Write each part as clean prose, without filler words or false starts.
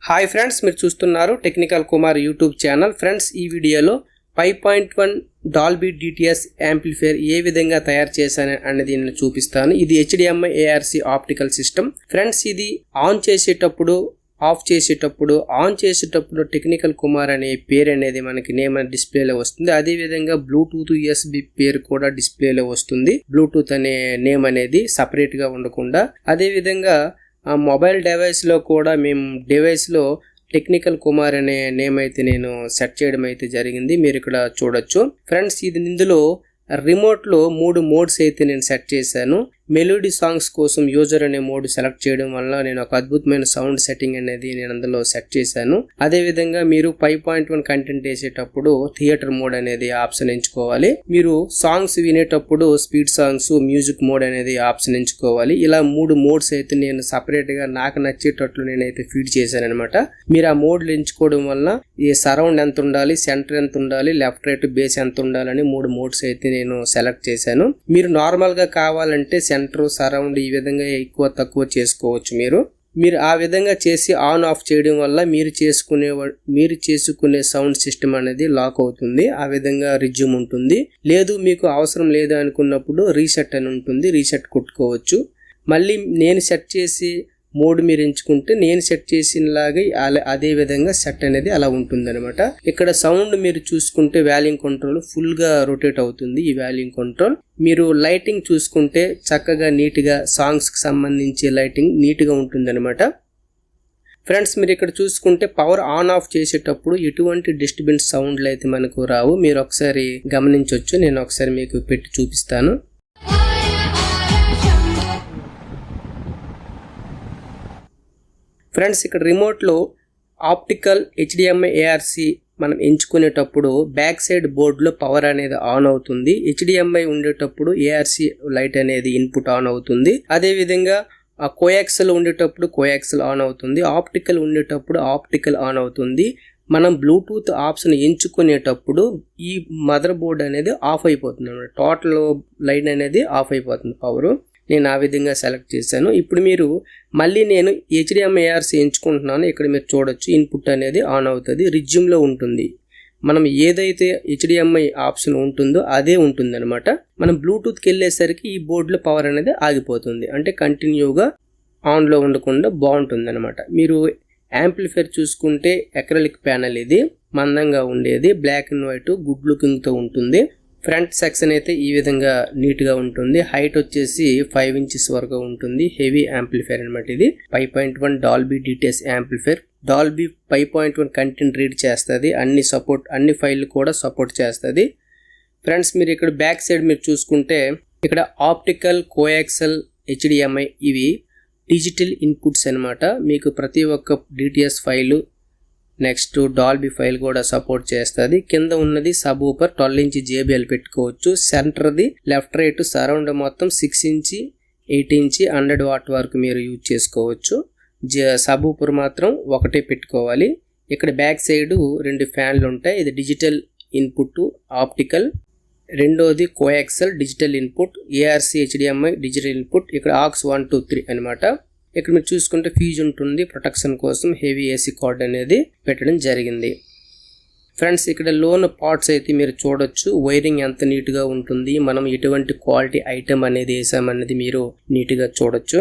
Hi friends, మీరు చూస్తున్నారు technical Kumar YouTube channel. Friends, ఈ వీడియోలో 5.1 డాల్బీ డిటిఎస్ యాంప్లిఫైయర్ ఏ విధంగా తయారు చేశాను అనేది నేను చూపిస్తాను. ఇది hdmi ARC optical system. Friends, ఇది ఆన్ చేసేటప్పుడు ఆఫ్ చేసేటప్పుడు చేసేటప్పుడు టెక్నికల్ కుమార్ అనే పేరు అనేది మనకి నేమ్ డిస్ప్లేలో వస్తుంది. అదే విధంగా బ్లూటూత్ USB పేరు కూడా డిస్ప్లేలో వస్తుంది. బ్లూటూత్ అనే నేమ్ అనేది సపరేట్ గా ఉండకుండా. అదే విధంగా మొబైల్ డివైస్ లో కూడా మేము డివైస్ లో టెక్నికల్ కుమార్ అనే నేమ్ అయితే నేను సెట్ చేయడం అయితే జరిగింది. మీరు ఇక్కడ చూడొచ్చు. ఫ్రెండ్స్, ఇది ఇందులో రిమోట్ లో 3 మోడ్స్ అయితే నేను సెట్ చేశాను. మెలోడీ సాంగ్స్ కోసం యూజర్ అనే మోడ్ సెలెక్ట్ చేయడం వల్ల నేను ఒక అద్భుతమైన సౌండ్ సెట్టింగ్ అనేది నేను అందులో సెట్ చేశాను. అదే విధంగా మీరు 5.1 కంటెంట్ వేసేటప్పుడు థియేటర్ మోడ్ అనేది ఆప్షన్ ఎంచుకోవాలి. మీరు సాంగ్స్ వినేటప్పుడు స్పీడ్ సాంగ్స్, మ్యూజిక్ మోడ్ అనేది ఆప్షన్ ఎంచుకోవాలి. ఇలా 3 మోడ్స్ అయితే నేను సపరేట్ గా నాకు నచ్చేటట్లు నేనైతే ఫీడ్ చేశాను అనమాట. మీరు ఆ మోడ్లు ఎంచుకోవడం వల్ల ఈ సరౌండ్ ఎంత ఉండాలి, సెంటర్ ఎంత ఉండాలి, లెఫ్ట్ రైట్ బేస్ ఎంత ఉండాలని 3 మోడ్స్ అయితే నేను సెలెక్ట్ చేశాను. మీరు నార్మల్ గా కావాలంటే సెంటర్, సరౌండ్ ఈ విధంగా ఎక్కువ తక్కువ చేసుకోవచ్చు. మీరు ఆ విధంగా చేసి ఆన్ ఆఫ్ చేయడం వల్ల మీరు చేసుకునే సౌండ్ సిస్టమ్ అనేది లాక్ అవుతుంది. ఆ విధంగా రిజ్యూమ్ ఉంటుంది. లేదు మీకు అవసరం లేదు అనుకున్నప్పుడు రీసెట్ అని ఉంటుంది. రీసెట్ కొట్టుకోవచ్చు. మళ్ళీ నేను సెట్ చేసి మోడ్ మీరు ఎంచుకుంటే నేను సెట్ చేసినలాగే అదే విధంగా సెట్ అనేది అలా ఉంటుంది అనమాట. ఇక్కడ సౌండ్ మీరు చూసుకుంటే వాల్యూమ్ కంట్రోల్ ఫుల్ గా రొటేట్ అవుతుంది. ఈ వాల్యూమ్ కంట్రోల్ మీరు లైటింగ్ చూసుకుంటే చక్కగా నీట్ గా సాంగ్స్ కి సంబంధించి లైటింగ్ నీట్ గా ఉంటుంది అనమాట. ఫ్రెండ్స్, మీరు ఇక్కడ చూసుకుంటే పవర్ ఆన్ ఆఫ్ చేసేటప్పుడు ఎటువంటి డిస్టర్బెన్స్ సౌండ్లు అయితే మనకు రావు. మీరు ఒకసారి గమనించవచ్చు. నేను ఒకసారి మీకు పెట్టి చూపిస్తాను. ఫ్రెండ్స్, ఇక్కడ రిమోట్ లో ఆప్టికల్ hdmi ARC మనం ఎంచుకునేటప్పుడు బ్యాక్ సైడ్ బోర్డ్ లో పవర్ అనేది ఆన్ అవుతుంది. hdmi ఉండేటప్పుడు ARC లైట్ అనేది ఇన్పుట్ ఆన్ అవుతుంది. అదే విధంగా కోయాక్సల్ ఉండేటప్పుడు కోయాక్సల్ ఆన్ అవుతుంది. ఆప్టికల్ ఉండేటప్పుడు ఆప్టికల్ ఆన్ అవుతుంది. మనం బ్లూటూత్ ఆప్షన్ ఎంచుకునేటప్పుడు ఈ మదర్ బోర్డ్ అనేది ఆఫ్ అయిపోతుంది అన్నమాట. టోటల్ లైన్ అనేది ఆఫ్ అయిపోతుంది పవర్. నేను ఆ విధంగా సెలెక్ట్ చేశాను. ఇప్పుడు మీరు మళ్ళీ నేను hdmi ARC ఎంచుకుంటున్నాను. ఇక్కడ మీరు చూడొచ్చు, ఇన్పుట్ అనేది ఆన్ అవుతుంది. రిజ్యూమ్ లో ఉంటుంది. మనం ఏదైతే hdmi ఆప్షన్ ఉంటుందో అదే ఉంటుంది అనమాట. మనం బ్లూటూత్కి వెళ్ళేసరికి ఈ బోర్డులో పవర్ అనేది ఆగిపోతుంది. అంటే కంటిన్యూగా ఆన్ లో ఉండకుండా బాగుంటుంది అనమాట. మీరు యాంప్లిఫైర్ చూసుకుంటే అక్రిలిక్ ప్యానెల్, ఇది మందంగా ఉండేది, black and white good looking తో ఉంటుంది. ఫ్రంట్ సెక్షన్ అయితే ఈ విధంగా నీట్ గా ఉంటుంది. హైట్ వచ్చేసి 5 ఇంచెస్ వరకు ఉంటుంది. హెవీ యాంప్లిఫైర్ అనమాట. ఇది 5.1 Dolby DTS amplifier. Dolby 5.1 content read చేస్తుంది. అన్ని ఫైల్ కూడా సపోర్ట్ చేస్తుంది. ఫ్రెండ్స్, మీరు ఇక్కడ బ్యాక్ సైడ్ మీరు చూసుకుంటే ఇక్కడ ఆప్టికల్, కోయాక్సల్, hdmi ఇవి డిజిటల్ ఇన్పుట్స్ అనమాట. మీకు ప్రతి ఒక్క DTS file, next Dolby file కూడా సపోర్ట్ చేస్తుంది. కింద ఉన్నది సబ్ ఊపర్ 12 ఇంచ్ JBL పెట్టుకోవచ్చు. సెంటర్ది లెఫ్ట్ రైట్ సరౌండ్ మొత్తం 6 ఇంచ్, 8 ఇంచ్ 100 వాట్ వరకు మీరు యూజ్ చేసుకోవచ్చు. సబ్ ఊపర్ మాత్రం ఒకటే పెట్టుకోవాలి. ఇక్కడ బ్యాక్ సైడ్ 2 ఫ్యాన్లు ఉంటాయి. ఇది డిజిటల్ ఇన్పుట్ ఆప్టికల్, రెండోది coaxial digital input, ARC hdmi digital input. ఇక్కడ AUX 1 2 3 అనమాట. ఇక్కడ మీరు చూసుకుంటే ఫ్యూజ్ ఉంటుంది. ప్రొటెక్షన్ కోసం హెవీ AC కార్డ్ అనేది పెట్టడం జరిగింది. ఫ్రెండ్స్, ఇక్కడ లోన్ పార్ట్స్ అయితే మీరు చూడొచ్చు. వైరింగ్ ఎంత నీట్ గా ఉంటుంది, మనం ఎటువంటి క్వాలిటీ ఐటమ్ అనేది వేసామనేది మీరు నీట్ గా చూడొచ్చు.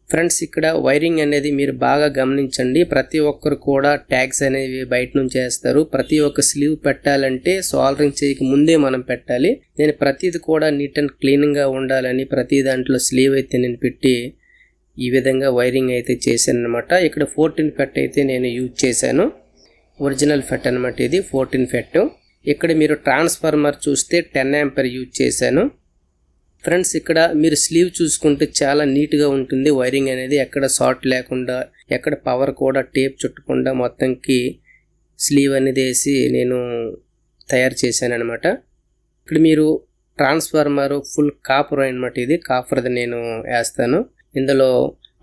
ఫ్రెండ్స్, ఇక్కడ వైరింగ్ అనేది మీరు బాగా గమనించండి. ప్రతి ఒక్కరు కూడా ట్యాగ్స్ అనేవి బయట నుంచి వేస్తారు. ప్రతి ఒక్క స్లీవ్ పెట్టాలంటే సోల్డరింగ్ చేయక ముందే మనం పెట్టాలి. నేను ప్రతిది కూడా నీట్ అండ్ క్లీన్ గా ఉండాలని ప్రతి దాంట్లో స్లీవ్ అయితే నేను పెట్టి ఈ విధంగా వైరింగ్ అయితే చేశాను అనమాట. ఇక్కడ 14 ఫెట్ అయితే నేను యూజ్ చేశాను. ఒరిజినల్ ఫెట్ అనమాట. ఇది 14 ఫెట్. ఇక్కడ మీరు ట్రాన్స్ఫార్మర్ చూస్తే 10 ఆంపియర్ యూజ్ చేశాను. ఫ్రెండ్స్, ఇక్కడ మీరు స్లీవ్ చూసుకుంటే చాలా నీట్ గా ఉంటుంది. వైరింగ్ అనేది ఎక్కడ షార్ట్ లేకుండా, ఎక్కడ పవర్ కూడా టేప్ చుట్టకుండా మొత్తంకి స్లీవ్ అనేది వేసి నేను తయారు చేశాను అనమాట. ఇక్కడ మీరు ట్రాన్స్ఫార్మర్ ఫుల్ కాపర్ అనమాట. ఇది కాపర్ది నేను వేస్తాను. ఇందులో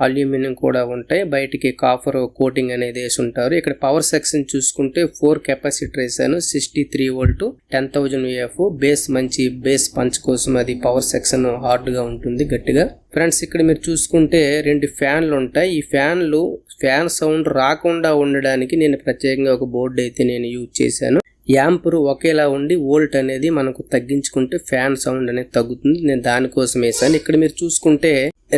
అల్యూమినియం కూడా ఉంటాయి. బయటికి కాపర్ కోటింగ్ అనేది వేసి ఉంటారు. ఇక్కడ పవర్ సెక్షన్ చూసుకుంటే 4 కెపాసిటర్ వేసాను. 63 వోల్ట్ 10,000 VF. బేస్ మంచి బేస్ పంచ్ కోసం అది పవర్ సెక్షన్ హార్డ్ గా ఉంటుంది, గట్టిగా. ఫ్రెండ్స్, ఇక్కడ మీరు చూసుకుంటే 2 ఫ్యాన్లు ఉంటాయి. ఈ ఫ్యాన్లు ఫ్యాన్ సౌండ్ రాకుండా ఉండడానికి నేను ప్రత్యేకంగా ఒక బోర్డు అయితే నేను యూజ్ చేశాను. యాంపర్ ఒకేలా ఉండి వోల్ట్ అనేది మనకు తగ్గించుకుంటే ఫ్యాన్ సౌండ్ అనేది తగ్గుతుంది. నేను దానికోసం వేసాను. ఇక్కడ మీరు చూసుకుంటే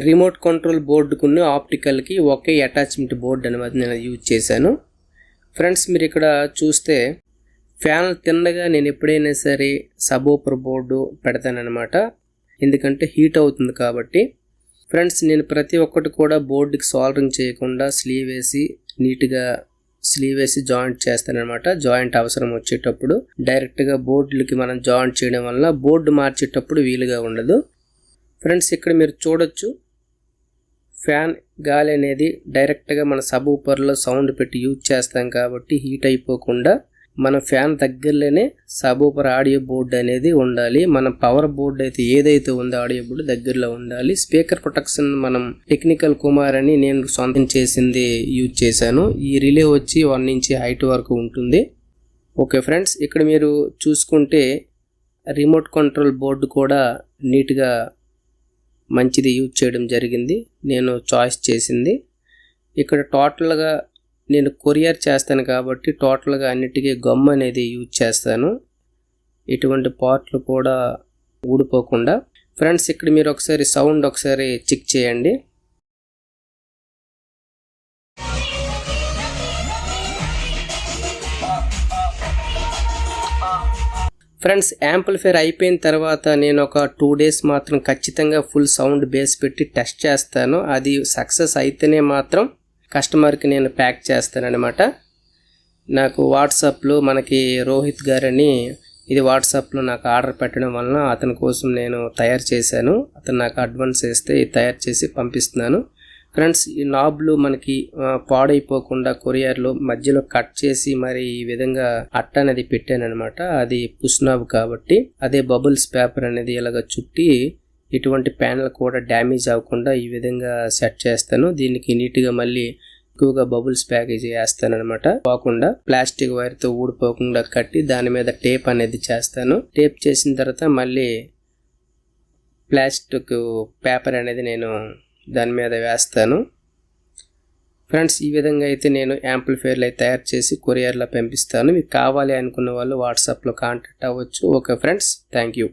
రిమోట్ కంట్రోల్ బోర్డుకున్న ఆప్టికల్కి ఒకే అటాచ్మెంట్ బోర్డు అనేది నేను యూజ్ చేశాను. ఫ్రెండ్స్ మీరు ఇక్కడ చూస్తే ఫ్యాన్ తిన్నగా నేను ఎప్పుడైనా సరే సబూఫర్ బోర్డు పెడతానన్నమాట. ఎందుకంటే హీట్ అవుతుంది కాబట్టి. ఫ్రెండ్స్ నేను ప్రతి ఒక్కటి కూడా బోర్డుకి సాల్డరింగ్ చేయకుండా స్లీవ్ వేసి జాయింట్ చేస్తానన్నమాట. జాయింట్ అవసరం వచ్చేటప్పుడు డైరెక్ట్గా బోర్డులకి మనం జాయింట్ చేయడం వల్ల బోర్డు మార్చేటప్పుడు వీలుగా ఉండదు. ఫ్రెండ్స్ ఇక్కడ మీరు చూడొచ్చు ఫ్యాన్ గాలి అనేది డైరెక్ట్గా మన సబూఫర్లో సౌండ్ పెట్టి యూజ్ చేస్తాం కాబట్టి హీట్ అయిపోకుండా మన ఫ్యాన్ దగ్గరలోనే సబూఫర్ ఆడియో బోర్డు అనేది ఉండాలి. మన పవర్ బోర్డు అయితే ఏదైతే ఉందో ఆడియో బోర్డు దగ్గరలో ఉండాలి. స్పీకర్ ప్రొటెక్షన్ మనం టెక్నికల్ కుమార్ అని నేను సొంతం చేసింది యూజ్ చేశాను. ఈ రిలే వచ్చి 1 ఇంచ్ హైట్ వరకు ఉంటుంది. ఓకే ఫ్రెండ్స్ ఇక్కడ మీరు చూసుకుంటే రిమోట్ కంట్రోల్ బోర్డు కూడా నీట్గా మంచిది యూజ్ చేయడం జరిగింది. నేను చాయిస్ చేసింది. ఇక్కడ టోటల్గా నేను కొరియర్ చేస్తాను కాబట్టి టోటల్గా అన్నిటికీ గమ్ అనేది యూజ్ చేస్తాను, ఎటువంటి పార్ట్లు కూడా ఊడిపోకుండా. ఫ్రెండ్స్ ఇక్కడ మీరు ఒకసారి సౌండ్ ఒకసారి చెక్ చేయండి. ఫ్రెండ్స్ యాంప్లిఫైర్ అయిపోయిన తర్వాత నేను ఒక 2 days మాత్రం ఖచ్చితంగా ఫుల్ సౌండ్ బేస్ పెట్టి టెస్ట్ చేస్తాను. అది సక్సెస్ అయితేనే మాత్రం కస్టమర్కి నేను ప్యాక్ చేస్తానన్నమాట. నాకు వాట్సాప్లో మనకి రోహిత్ గారని ఇది వాట్సాప్లో నాకు ఆర్డర్ పెట్టడం వలన అతని కోసం నేను తయారు చేశాను. అతను నాకు అడ్వాన్స్ వేస్తే తయారు చేసి పంపిస్తున్నాను. ఫ్రెండ్స్ ఈ నాబ్లు మనకి పాడైపోకుండా కొరియర్లో మధ్యలో కట్ చేసి మరి ఈ విధంగా అట్ట అనేది పెట్టాను అనమాట. అది పుష్ నాబ్ కాబట్టి అదే బబుల్స్ పేపర్ అనేది ఇలాగ చుట్టి ఇటువంటి ప్యానల్ కూడా డ్యామేజ్ అవ్వకుండా ఈ విధంగా సెట్ చేస్తాను. దీనికి నీట్గా మళ్ళీ ఎక్కువగా బబుల్స్ ప్యాకేజ్ వేస్తాను అనమాట. పోకుండా ప్లాస్టిక్ వైర్తో ఊడిపోకుండా కట్టి దాని మీద టేప్ అనేది చేస్తాను. టేప్ చేసిన తర్వాత మళ్ళీ ప్లాస్టిక్ పేపర్ అనేది నేను దాని మీద వేస్తాను. ఫ్రెండ్స్ ఈ విధంగా అయితే నేను యాంప్లిఫైర్లు అయితే తయారు చేసి కొరియర్లో పంపిస్తాను. మీకు కావాలి అనుకున్న వాళ్ళు వాట్సాప్లో కాంటాక్ట్ అవ్వచ్చు. Okay friends, thank you.